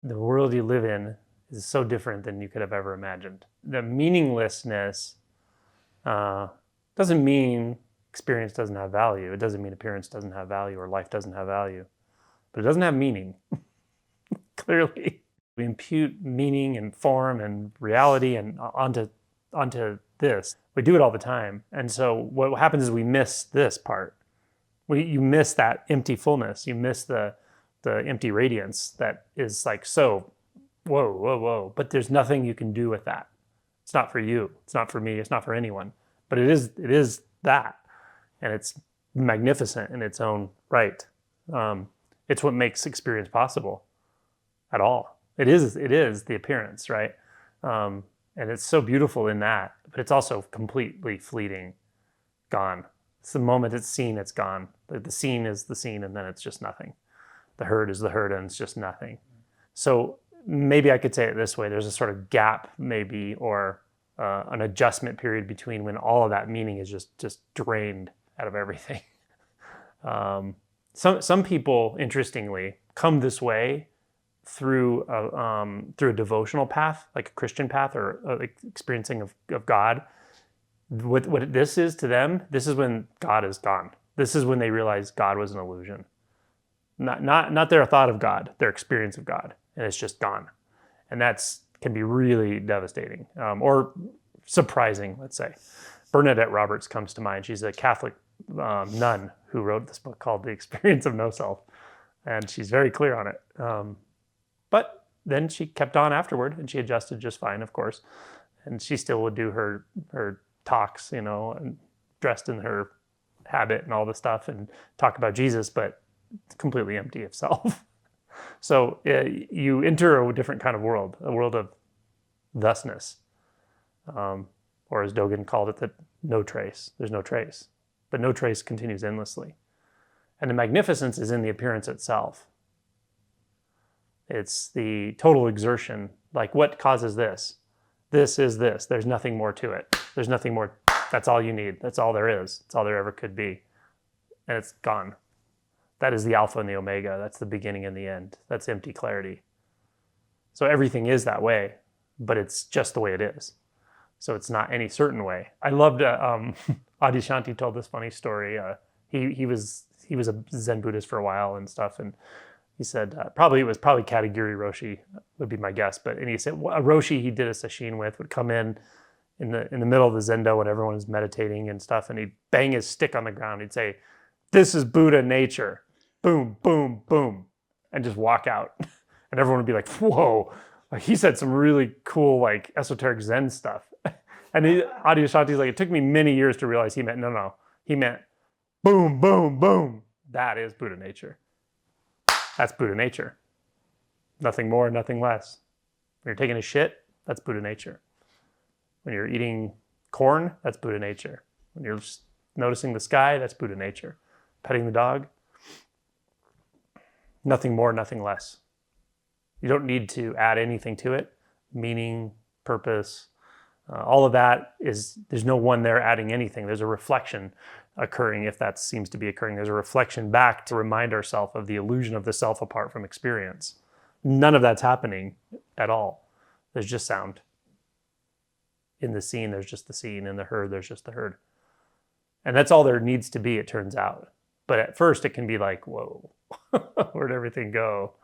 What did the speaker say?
The world you live in is so different than you could have ever imagined. The meaninglessness doesn't mean experience doesn't have value. It doesn't mean appearance doesn't have value or life doesn't have value, but it doesn't have meaning. Clearly, we impute meaning and form and reality and onto this. We do it all the time, and so what happens is we miss this part. You miss that empty fullness. You miss the empty radiance that is like so. Whoa, whoa, whoa! But there's nothing you can do with that. It's not for you. It's not for me. It's not for anyone. But it is that, and it's magnificent in its own right. It's what makes experience possible at all. It is the appearance, right? And it's so beautiful in that, but it's also completely fleeting, gone. It's the moment it's seen, it's gone. The scene is the scene, and then it's just nothing. The herd is the herd, and it's just nothing. So maybe I could say it this way: there's a sort of gap, maybe, or an adjustment period between when all of that meaning is just drained out of everything. Some people, interestingly, come this way through a devotional path, like a Christian path, or like experiencing of God. What this is to them, this is when God is gone. This is when they realize God was an illusion. Not their thought of God, their experience of God, and it's just gone. And that's can be really devastating, or surprising, let's say. Bernadette Roberts comes to mind. She's a Catholic nun who wrote this book called The Experience of No Self, and she's very clear on it. But then she kept on afterward, and she adjusted just fine, of course. And she still would do her talks, and dressed in her habit and all the stuff, and talk about Jesus, but completely empty of self. So you enter a different kind of world, a world of thusness. Or as Dogen called it, that no trace. There's no trace. But no trace continues endlessly. And the magnificence is in the appearance itself. It's the total exertion. Like, what causes this? This is this. There's nothing more to it. There's nothing more. That's all you need. That's all there is. That's all there ever could be. And it's gone. That is the alpha and the omega. That's the beginning and the end. That's empty clarity. So everything is that way, but it's just the way it is. So it's not any certain way. I loved Adyashanti told this funny story. He was a Zen Buddhist for a while and stuff, and he said it was probably Katagiri Roshi would be my guess. And he said a Roshi he did a sesshin with would come in the middle of the Zendo when everyone was meditating and stuff, and he'd bang his stick on the ground. He'd say, "This is Buddha nature," boom, boom, boom, and just walk out, and everyone would be like, "Whoa!" Like, he said some really cool, like, esoteric Zen stuff. And Adyashanti's like, it took me many years to realize he meant, no. He meant, boom, boom, boom. That is Buddha nature. That's Buddha nature. Nothing more, nothing less. When you're taking a shit, that's Buddha nature. When you're eating corn, that's Buddha nature. When you're just noticing the sky, that's Buddha nature. Petting the dog, nothing more, nothing less. You don't need to add anything to it. Meaning, purpose, all of that there's no one there adding anything. There's a reflection occurring, if that seems to be occurring. There's a reflection back to remind ourselves of the illusion of the self apart from experience. None of that's happening at all. There's just sound. In the scene, there's just the scene. In the herd, there's just the herd. And that's all there needs to be, it turns out. But at first, it can be like, whoa, where'd everything go?